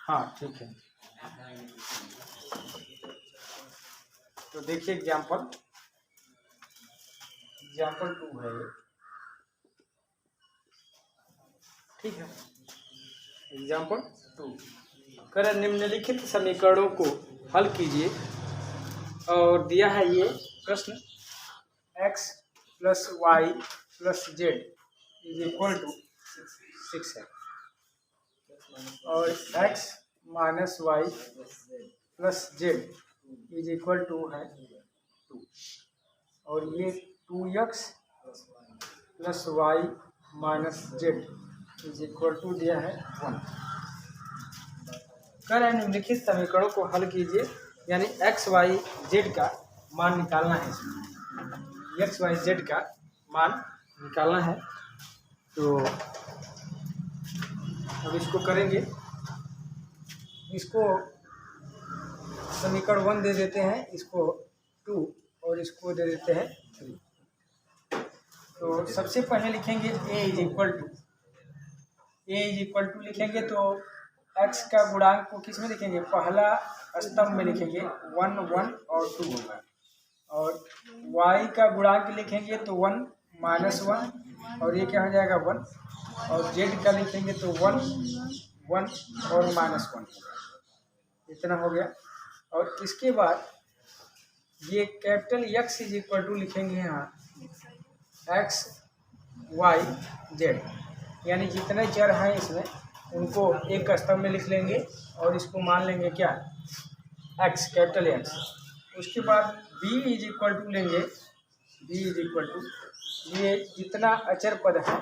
हाँ ठीक है। तो देखिए एग्जाम्पल 2 है ये, ठीक है। एग्जाम्पल 2 कर निम्नलिखित समीकरणों को हल कीजिए और दिया है ये प्रश्न x + y + z = 6 है और x - y + z है 2 और ये 2x + y - z दिया है 1। कह रहे हैं निम्नलिखित समीकरणों को हल कीजिए, यानी x y z का मान निकालना है। इसमें x y z का मान निकालना है, तो अब इसको करेंगे। इसको समीकरण 1 दे देते हैं, इसको 2 और इसको दे देते हैं 3। तो सबसे पहले लिखेंगे a = लिखेंगे तो x का गुणांक को किस में लिखेंगे, पहला स्तंभ में लिखेंगे 1 1 और 2 होगा, और y का गुणांक लिखेंगे तो 1 - 1 और ये क्या हो जाएगा 1, और z का लिखेंगे तो 1 1 और -1 होगा। इतना हो गया। और इसके बाद ये कैपिटल x = लिखेंगे यहाँ x y z, यानी जितने चर हैं इसमें उनको एक स्तंभ में लिख लेंगे और इसको मान लेंगे क्या, x कैपिटल X। उसके बाद b = लेंगे, ये जितना अचर पद है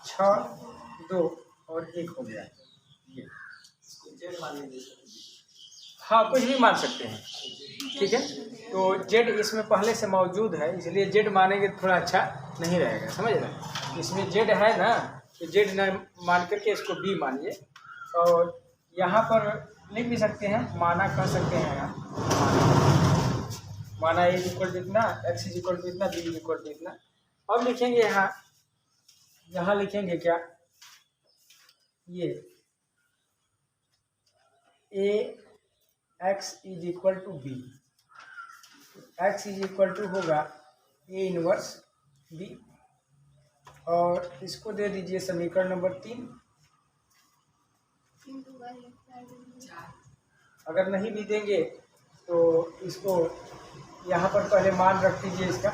6 2 और 1 हो गया ये। हाँ कुछ भी मान सकते हैं, ठीक है। तो z इसमें पहले से मौजूद है, इसलिए z मानेंगे थोड़ा अच्छा नहीं रहेगा, समझ रहे। इसमें z है ना, तो z न मान करके इसको b मानिए। और यहाँ पर लिख भी सकते हैं, माना कर सकते हैं यहाँ, माना a = इतना, x = इतना, b = इतना। अब लिखेंगे यहाँ लिखेंगे क्या, ये x = b, x होगा a इनवर्स b, और इसको दे दीजिए समीकरण नंबर 3। अगर नहीं भी देंगे तो इसको यहाँ पर पहले मान रख दीजिए, इसका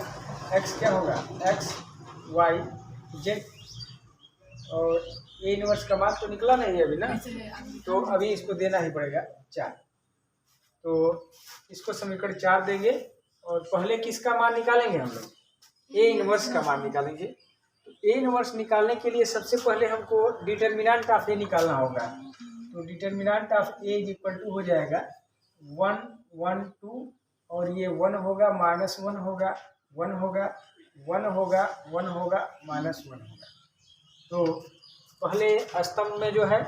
x क्या होगा, x y z, और a इनवर्स का मान तो निकला नहीं है अभी ना, तो अभी इसको देना ही पड़ेगा 4। तो इसको समीकरण 4 देंगे और पहले किसका मान निकालेंगे हम लोग, a इनवर्स का मान निकालेंगे। तो a इनवर्स निकालने के लिए सबसे पहले हमको डिटर्मिनेंट ऑफ a निकालना होगा। तो डिटर्मिनेंट ऑफ a = हो जाएगा 1 1 2, और ये 1 होगा -1 होगा 1 होगा 1 होगा 1 होगा -1 होगा। तो पहले स्तंभ में जो है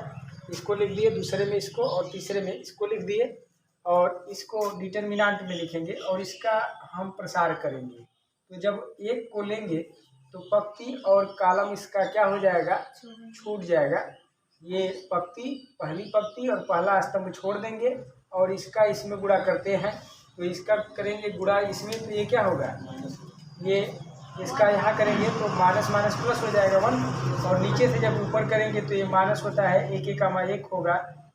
इसको लिख दिए, दूसरे में इसको और तीसरे में इसको लिख दिए, और इसको डिटर्मिनेंट में लिखेंगे और इसका हम प्रसार करेंगे। तो जब एक को लेंगे तो पंक्ति और कॉलम इसका क्या हो जाएगा, छूट जाएगा। ये पंक्ति, पहली पंक्ति और पहला स्तंभ छोड़ देंगे और इसका इसमें गुणा करते हैं, तो इसका करेंगे गुणा इसमें, तो ये क्या होगा, ये इसका यहाँ करेंगे तो माइनस माइनस प्लस हो जाएगा 1, और नीचे से जब ऊपर करेंगे तो ये माइनस होता है, 1 1 1 होगा।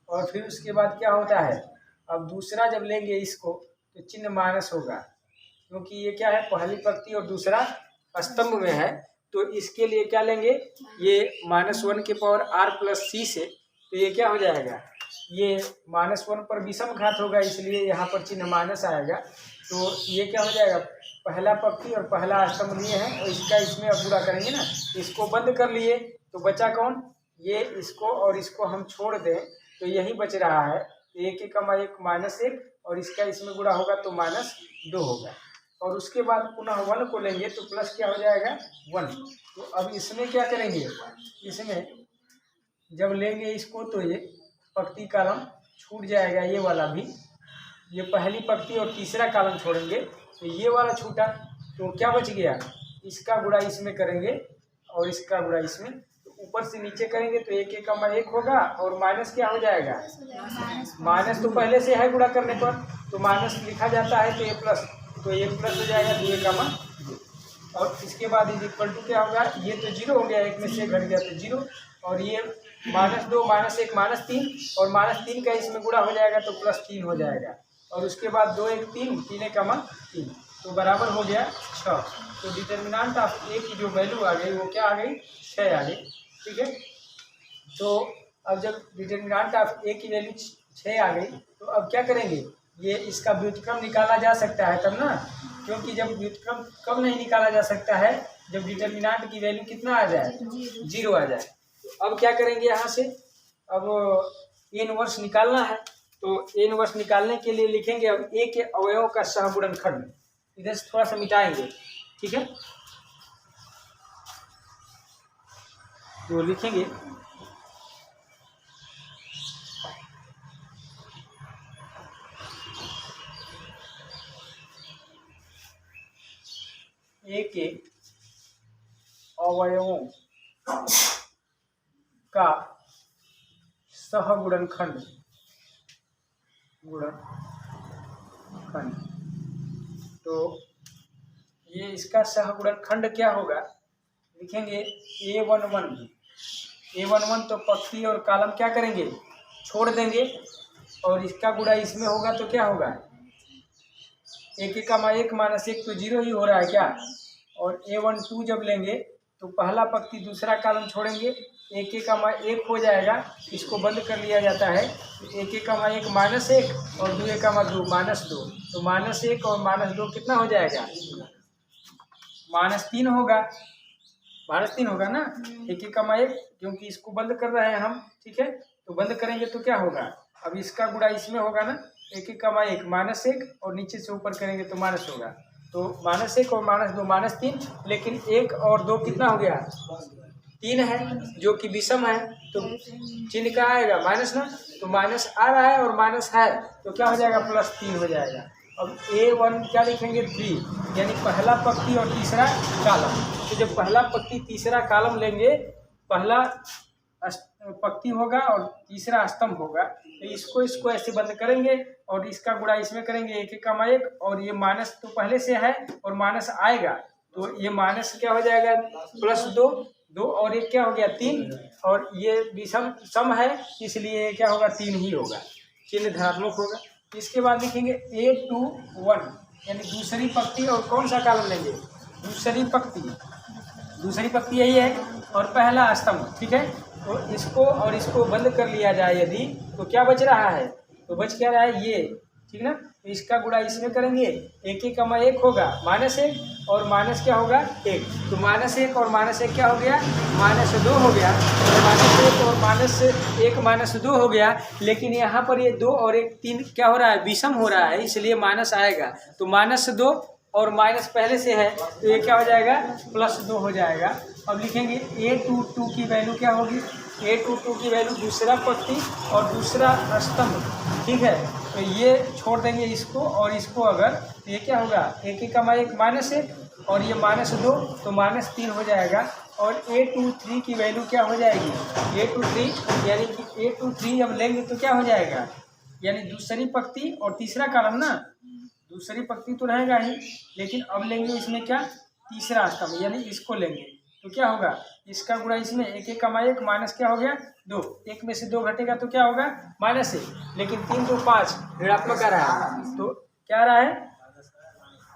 और फिर उसके बाद क्या होता है, अब दूसरा जब लेंगे इसको तो चिन्ह माइनस होगा, क्योंकि ये क्या है, पहली पंक्ति और दूसरा स्तंभ में है। तो इसके लिए क्या लेंगे, ये -1 के पावर r + c से, तो ये क्या हो जाएगा, ये -1 पर विषम घात होगा, इसलिए यहाँ पर चिन्ह माइनस आएगा। तो ये क्या हो जाएगा, पहला पंक्ति और पहला स्तंभ लिए हैं और इसका इसमें अब पूरा करेंगे ना, इसको बंद कर लिए तो बचा कौन, ये इसको और इसको हम छोड़ दें तो यही बच रहा है 1 1 -1 और इसका इसमें गुणा होगा तो -2 होगा। और उसके बाद पुनः 1 को लेंगे तो प्लस क्या हो जाएगा 1। तो अब इसमें क्या करेंगे, इसमें जब लेंगे इसको तो ये पंक्ति कॉलम छूट जाएगा, ये वाला भी, ये पहली पंक्ति और तीसरा कॉलम छोड़ेंगे तो ये वाला छूटा, तो क्या बच गया, इसका गुणा इसमें करेंगे और इसका गुणा इसमें, तो ऊपर से नीचे करेंगे तो 1 1 कमा 1 होगा और माइनस क्या हो जाएगा, माइनस तो पहले से है गुणा करने पर, तो माइनस लिखा जाता है तो ये प्लस, तो ये प्लस हो जाएगा 2 कमा 2। और इसके बाद इज इक्वल टू क्या होगा, ये तो 0 हो गया, एक में से घट गया तो 0, और ये -2 -1 -3 और -3 का इसमें गुणा हो जाएगा तो +3 हो जाएगा, और उसके बाद 2 1 3 3 कमा 3 तो बराबर हो गया 6। तो डिटर्मिनेंट ऑफ ए की जो वैल्यू आ गई वो क्या आ गई, 6 आ गई। ठीक है, तो अब जब डिटर्मिनेंट ऑफ ए की वैल्यू 6 आ गई तो अब क्या करेंगे, ये इसका व्युत्क्रम निकाला जा सकता है तब ना, क्योंकि जब व्युत्क्रम कब नहीं निकाला जा सकता है, जब डिटर्मिनेंट की वैल्यू कितना आ जाए, 0 आ जाए। तो अब क्या करेंगे यहाँ से, अब ए इनवर्स निकालना है, तो ए इनवर्स निकालने के लिए लिखेंगे अब ए के अवयवों का सहगुणनखंड, इधर से थोड़ा सा मिटाएंगे। ठीक है, तो लिखेंगे ए के अवयवों का सहगुणनखंड, तो ये इसका सहगुणनखंड क्या होगा, लिखेंगे A11 तो पंक्ति और कॉलम क्या करेंगे, छोड़ देंगे, और इसका गुणा इसमें होगा तो क्या होगा, 1 1 कमा 1 -1 तो 0 ही हो रहा है क्या, और A12 जब लेंगे तो पहला पंक्ति दूसरा कॉलम छोड़ेंगे, 1 1 कमा 1 हो जाएगा, इसको बंद कर लिया जाता है, 1 1 कमा 1 -1 और 2 1 कमा 2 -2, तो -1 और -2 कितना हो जाएगा, -3 होगा, -3 होगा ना, 1 1 कमा 1, क्योंकि इसको बंद कर रहे हैं हम। ठीक है, तो बंद करेंगे तो क्या होगा, अब इसका गुणा इसमें होगा ना, 1 1 कमा 1 -1 और नीचे से ऊपर करेंगे तो माइनस होगा, तो -1 और -2 -3, लेकिन 1 और 2 कितना हो गया, 3 है, जो कि विषम है, तो चिन्ह क्या आएगा, माइनस ना, तो माइनस आ रहा है और माइनस है तो क्या हो जाएगा, +3 हो जाएगा। अब A1 क्या लिखेंगे, 3, यानी पहला पंक्ति और तीसरा कॉलम। तो जब पहला पंक्ति तीसरा कॉलम लेंगे, पहला पंक्ति होगा और तीसरा स्तंभ होगा, तो इसको ऐसे बंद करेंगे और इसका गुणा इसमें करेंगे, 1 1 कमा 1, और ये माइनस तो पहले से है और माइनस आएगा, तो ये माइनस क्या हो जाएगा, +2 और 1 क्या हो गया, 3, और ये विषम सम है इसलिए क्या होगा, 3 ही होगा, चिन्ह धनात्मक होगा। इसके बाद लिखेंगे A21, यानी दूसरी पंक्ति और कौन सा कॉलम लेंगे, दूसरी पंक्ति यही है और पहला स्तंभ। ठीक है, तो इसको और इसको बंद कर लिया जाए यदि, तो क्या बच रहा है, तो बच क्या रहा है ये, ठीक ना, तो इसका गुणा इसमें करेंगे, 1 1 कमा 1 होगा, -1 और माइनस क्या होगा, 1, तो -1 और -1 क्या हो गया, -2 हो गया, -1 और -1 -2 हो गया, लेकिन यहाँ पर ये 2 और 1 3 क्या हो रहा है, विषम हो रहा है, इसलिए माइनस आएगा, तो -2 और माइनस पहले से है तो ये क्या हो जाएगा, +2 हो जाएगा। अब लिखेंगे A22 की वैल्यू क्या होगी, A22 की वैल्यू दूसरा पंक्ति और दूसरा स्तंभ। ठीक है, तो ये छोड़ देंगे इसको और इसको, अगर तो ये क्या होगा, 1 1 कमा 1 -1 और ये -2 तो -3 हो जाएगा, और A23 की वैल्यू क्या हो जाएगी, A23, यानी कि A23 अब लेंगे तो क्या हो जाएगा, यानी दूसरी पंक्ति और तीसरा कॉलम ना, दूसरी पंक्ति तो रहेगा ही, लेकिन अब लेंगे इसमें क्या, तीसरा स्तंभ, यानी इसको लेंगे तो क्या होगा, इसका गुणा इसमें, 1 1 कमा 1 माइनस क्या हो गया, 2, 1 में से 2 घटेगा तो क्या होगा, -1, लेकिन 3 2 5 ऋणात्मक आ रहा है, तो क्या आ रहा है,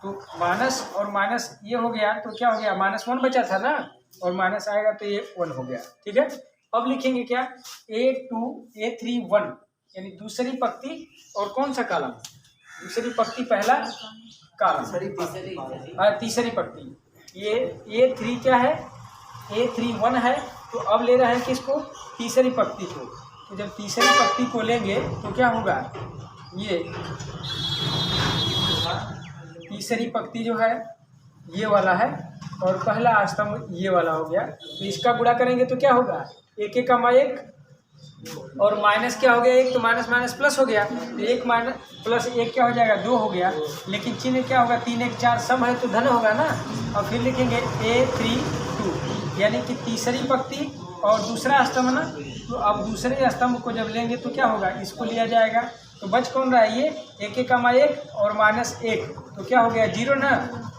तो माइनस और माइनस ये हो गया तो क्या हो गया, -1 बचा था ना, और माइनस आएगा तो ये 1 हो गया। ठीक है, अब लिखेंगे क्या, A31, यानी दूसरी पंक्ति और कौन सा कॉलम, दूसरी पंक्ति पहला कॉलम, तीसरी पंक्ति, ये A3 क्या है, A31 है, तो अब ले रहे हैं किसको, तीसरी पंक्ति को, तो जब तीसरी पंक्ति को लेंगे तो क्या होगा, ये तीसरी पंक्ति जो है ये वाला है और पहला स्तंभ ये वाला हो गया, तो इसका गुणा करेंगे तो क्या होगा, 1 1 कमा 1 और माइनस क्या हो गया, 1 तो माइनस माइनस प्लस हो गया, तो 1 माइनस प्लस 1 क्या हो जाएगा, 2 हो गया, लेकिन चिन्ह क्या होगा, 3 1 4 सम है तो धन होगा ना। और फिर लिखेंगे A32, यानी कि तीसरी पंक्ति और दूसरा स्तंभ ना, तो अब दूसरे स्तंभ को जब लेंगे तो क्या होगा, इसको लिया जाएगा, तो बच कौन रहा है, ये 1 और -1, तो क्या हो गया 0 ना।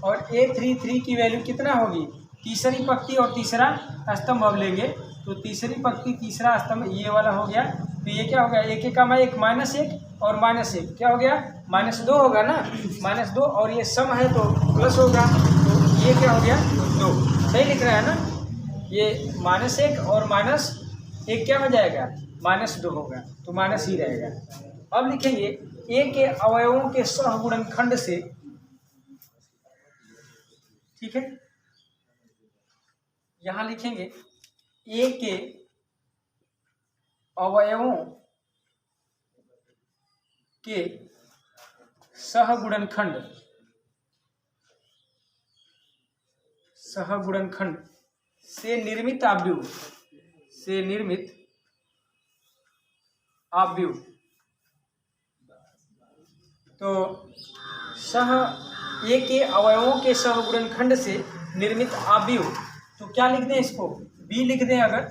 और A33 की वैल्यू कितना होगी, तीसरी पंक्ति और तीसरा स्तंभ अब लेंगे, तो तीसरी पंक्ति तीसरा स्तंभ ये वाला हो गया, तो ये क्या हो गया 1 -1 और -1 क्या हो गया -2 होगा ना, -2, और ये सम है तो प्लस होगा, तो ये क्या हो गया 2, सही लिख रहा है ना, ये -1 और -1 क्या हो जाएगा -2 होगा, तो माइनस ही रहेगा। अब लिखेंगे ए के अवयवों के सहगुणनखंड से, ठीक है, यहां लिखेंगे ए के अवयवों के सहगुणनखंड से निर्मित आव्यूह, तो ए के अवयवों के सहगुणनखंड से निर्मित आव्यूह, तो क्या लिख दें इसको, बी लिख दें। अगर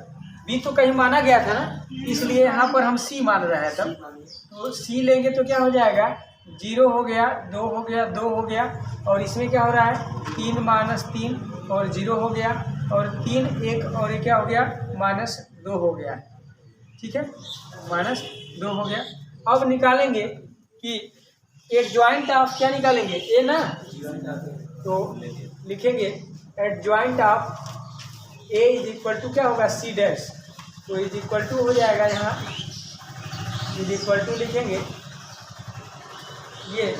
बी तो कहीं माना गया था ना, इसलिए यहाँ पर हम सी मान रहे हैं, तब तो सी लेंगे तो क्या हो जाएगा 0 हो गया, 2 हो गया, 2 हो गया, और इसमें क्या हो रहा है 3 -3 और 0 हो गया, और 3 1 और ये क्या हो गया -2 हो गया, ठीक है, -2 हो गया। अब निकालेंगे कि एडजॉइंट ऑफ, क्या निकालेंगे ए ना, तो लिखेंगे adjoint of A is equal to क्या होगा सी डैश, तो इज इक्वल टू हो जाएगा, यहाँ इज इक्वल टू लिखेंगे, ये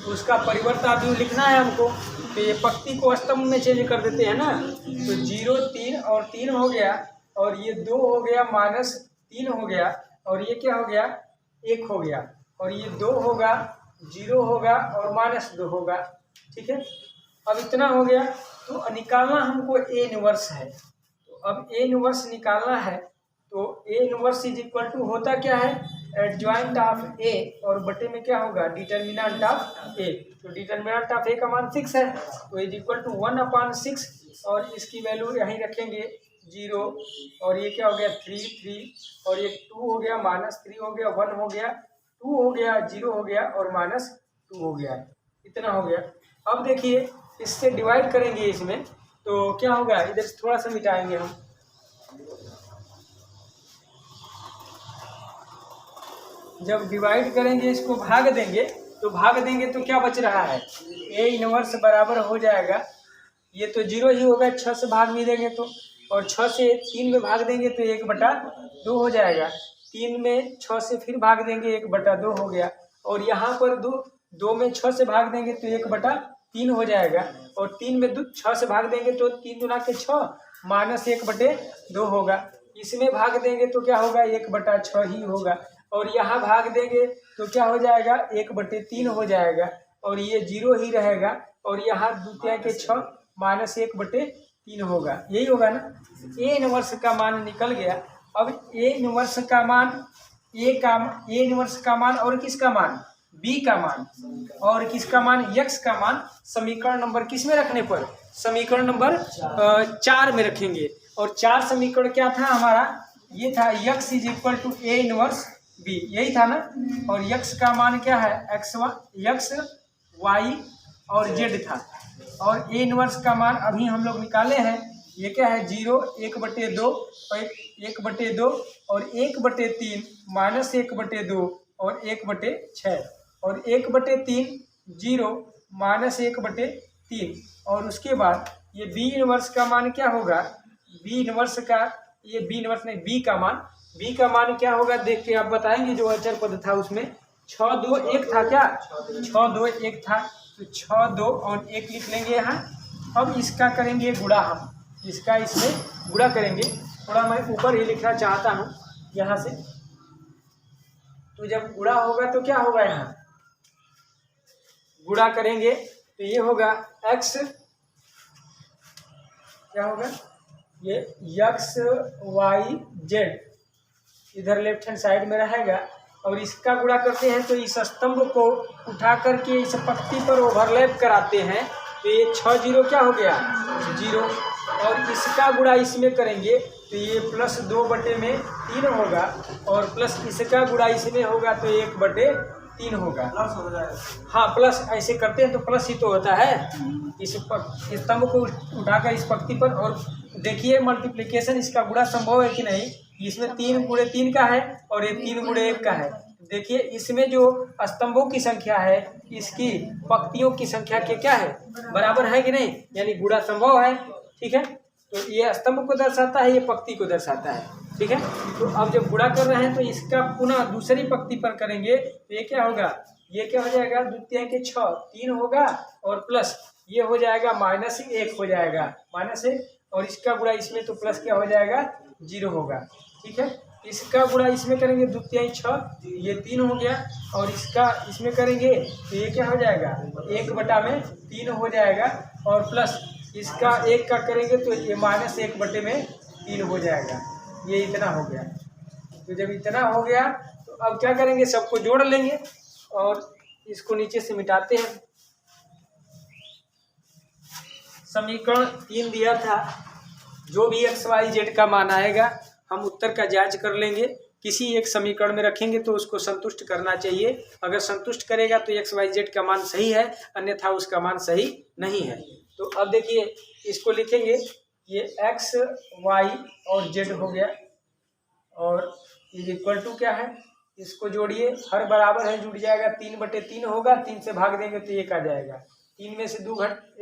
उसका परिवर्त आव्यूह लिखना है हमको, तो ये पंक्ति को स्तंभ में चेंज कर देते हैं ना, तो 0 3 और 3 हो गया, और ये 2 हो गया -3 हो गया, और ये क्या हो गया 1 हो गया, और ये 2 होगा, 0 होगा और -2 होगा, ठीक है। अब इतना हो गया, तो निकालना हमको ए इनवर्स है, तो अब ए इनवर्स निकालना है, तो A inverse is equal to होता क्या है एडजॉइंट ऑफ ए, और बटे में क्या होगा डिटर्मिनेंट ऑफ ए, तो डिटर्मिनेंट ऑफ ए का मान 6 है, तो इज इक्वल टू 1/6, और इसकी वैल्यू यहीं रखेंगे 0, और ये क्या हो गया 3 और ये 2 हो गया -3 हो गया, 1 हो गया, 2 हो गया, 0 हो गया और -2 हो गया, इतना हो गया। अब देखिए इससे डिवाइड करेंगे इसमें, तो क्या होगा, इधर से थोड़ा सा मिटाएंगे हम, जब डिवाइड करेंगे इसको भाग देंगे, तो क्या बच रहा है ए इनवर्स बराबर हो जाएगा, ये तो 0 ही होगा, 6 से भाग भी देंगे तो, और 6 से 3 में भाग देंगे तो 1/2 हो जाएगा, 3 में 6 से फिर भाग देंगे 1/2 हो गया, और यहाँ पर 2 में 6 से भाग देंगे तो 1/3 हो जाएगा, और 3 में 6 से भाग देंगे तो 3 दूना के 6 -1/2 होगा, इसमें भाग देंगे तो क्या होगा 1/6 ही होगा, और यहाँ भाग देंगे तो क्या हो जाएगा 1/3 हो जाएगा, और ये 0 ही रहेगा, और यहाँ 2 के 6 -1/3 होगा, यही होगा ना। ए इनवर्स का मान निकल गया। अब ए इनवर्स का मान ए इनवर्स का मान और किसका मान बी का मान और किसका मान यक्स का मान समीकरण नंबर किस में रखने पर, समीकरण नंबर 4 में रखेंगे। और 4 समीकरण क्या था हमारा, ये था X is equal to A inverse B, यही था ना। और यक्स का मान क्या है एक्स वाई और जेड था, और ए इनवर्स का मान अभी हम लोग निकाले हैं, ये क्या है 0 1/2 और 1/2 और 1/3 -1/2 और 1/6 और 1/3 0 -1/3। और उसके बाद ये बी इनवर्स का मान क्या होगा, बी इनवर्स का ये बी इनवर्स नहीं बी का मान क्या होगा देख के आप बताएंगे। जो अचर पद था उसमें 6 2 1 था, क्या 6 2 1 था, तो 6 2 और 1 लिख लेंगे यहाँ। अब इसका करेंगे गुणा, हम इसका इसमें गुणा करेंगे। थोड़ा मैं ऊपर ही लिखना चाहता हूँ यहाँ से, तो जब गुणा होगा तो क्या होगा, यहाँ गुणा करेंगे तो ये होगा x, क्या होगा ये यक्स वाई जेड इधर लेफ्ट हैंड साइड में रहेगा। और इसका गुणा करते हैं तो इस स्तंभ को उठा करके इस पंक्ति पर ओवरलैप कराते हैं, तो ये 6 0 क्या हो गया 0, और इसका गुणा इसमें करेंगे तो ये +2/3 होगा, और प्लस इसका गुणा इसमें होगा तो 1/3 होगा। प्लस हो जाएगा। हाँ, प्लस ऐसे करते हैं तो प्लस ही तो होता है। इस स्तंभ को उठाकर इस पंक्ति पर, और देखिए मल्टीप्लिकेशन इसका गुणा संभव है कि नहीं। इसमें 3 × 3 का है और ये 3 × 1 का है। देखिए इसमें जो स्तंभों की संख्या है इसकी पंक्तियों की संख्या के क्या है, बराबर है कि नहीं, यानी गुणा संभव है। ठीक है, तो ये स्तंभ को दर्शाता है, ये पंक्ति को दर्शाता है। ठीक है, तो अब जब गुणा कर रहे हैं तो इसका पुनः दूसरी पंक्ति पर करेंगे तो ये क्या होगा, ये क्या हो जाएगा, द्वितीय के 6 3 होगा, और प्लस ये हो जाएगा -1 हो जाएगा, -1, और इसका गुणा इसमें तो प्लस क्या हो जाएगा, 0 होगा। ठीक है, इसका गुणा इसमें करेंगे द्वितीय 6, ये 3 हो गया, और इसका इसमें करेंगे तो ये क्या हो जाएगा, 1/3 हो जाएगा, और प्लस इसका 1 का करेंगे तो ये -1/3 हो जाएगा। ये इतना हो गया। तो जब इतना हो गया तो अब क्या करेंगे, सबको जोड़ लेंगे और इसको नीचे से मिटाते हैं। समीकरण 3 दिया था, जो भी x y z का मान आएगा हम उत्तर का जांच कर लेंगे, किसी एक समीकरण में रखेंगे तो उसको संतुष्ट करना चाहिए। अगर संतुष्ट करेगा तो x y z का मान सही है, अन्यथा उसका मान सही नहीं है। तो अब देखिए इसको लिखेंगे, ये x y और z हो गया, और इक्वल टू क्या है, इसको जोड़िए, हर बराबर है, जुड़ जाएगा, 3/3 होगा, 3 से भाग देंगे तो 1 आ जाएगा, 3 में से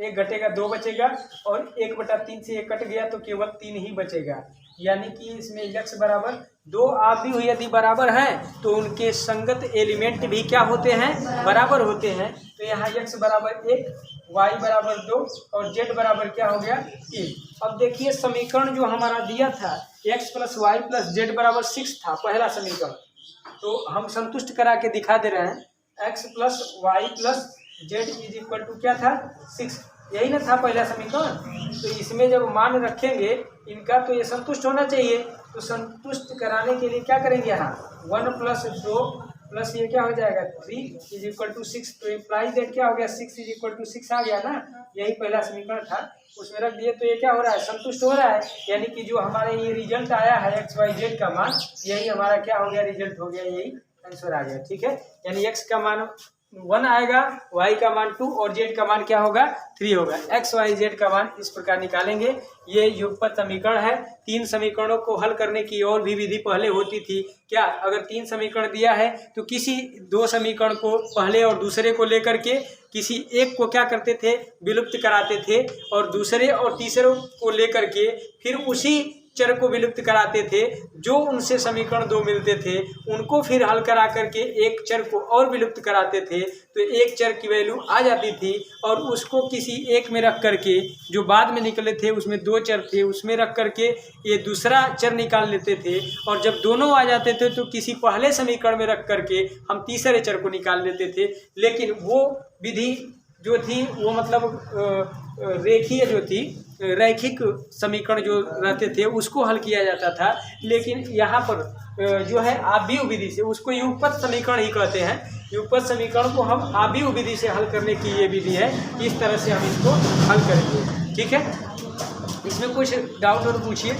1 घटेगा, 2 बचेगा, और 1/3 से 1 कट गया तो केवल 3 ही बचेगा। यानी कि इसमें x बराबर 2 आप भी यदि बराबर हैं तो उनके संगत एलिमेंट भी क्या होते हैं, बराबर होते हैं। तो यहाँ x बराबर 1, y बराबर 2 और z बराबर क्या हो गया, 3। अब देखिए समीकरण जो हमारा दिया था x + y + z बराबर 6 था, पहला समीकरण, तो हम संतुष्ट करा के दिखा दे रहे हैं। x + y + z equal to क्या था, 6, यही ना था पहला समीकरण। तो इसमें जब मान रखेंगे इनका तो ये संतुष्ट होना चाहिए। तो संतुष्ट कराने के लिए क्या करेंगे, यहाँ 1 + 2 प्लस ये क्या हो जाएगा, 3 इक्वल टू 6। तो इम्प्लाई दैट क्या हो गया, 6 इक्वल टू 6 आ गया ना, यही पहला समीकरण था, उसमें रख दिए। तो ये क्या हो रहा है, संतुष्ट हो रहा है, यानी कि जो हमारे ये रिजल्ट आया है x y z का मान, यही हमारा क्या हो गया, रिजल्ट हो गया, यही आंसर आ गया। ठीक है, यानी x का मान 1 आएगा, y का मान 2 और z का मान क्या होगा, 3 होगा। x y z का मान इस प्रकार निकालेंगे। ये युगपत समीकरण है। 3 समीकरणों को हल करने की और भी विधि पहले होती थी। क्या, अगर 3 समीकरण दिया है तो किसी 2 समीकरण को पहले और दूसरे को लेकर के किसी एक को क्या करते थे, विलुप्त कराते थे, और दूसरे और तीसरे को लेकर के फिर उसी चर को विलुप्त कराते थे। जो उनसे समीकरण 2 मिलते थे उनको फिर हल करा करके एक चर को और विलुप्त कराते थे, तो एक चर की वैल्यू आ जाती थी, और उसको किसी एक में रख करके, जो बाद में निकले थे उसमें 2 चर थे, उसमें रख करके ये दूसरा चर निकाल लेते थे, और जब दोनों आ जाते थे तो किसी पहले समीकरण में रख करके हम तीसरे चर को निकाल लेते थे। लेकिन वो विधि जो थी वो मतलब रेखीय जो थी, रैखिक समीकरण जो रहते थे उसको हल किया जाता था। लेकिन यहाँ पर जो है आव्यूह विधि से, उसको युगपत समीकरण ही कहते हैं, युगपत समीकरण को हम आव्यूह विधि से हल करने की ये विधि है। इस तरह से हम इसको हल करेंगे। ठीक है, इसमें कुछ डाउट और पूछिए।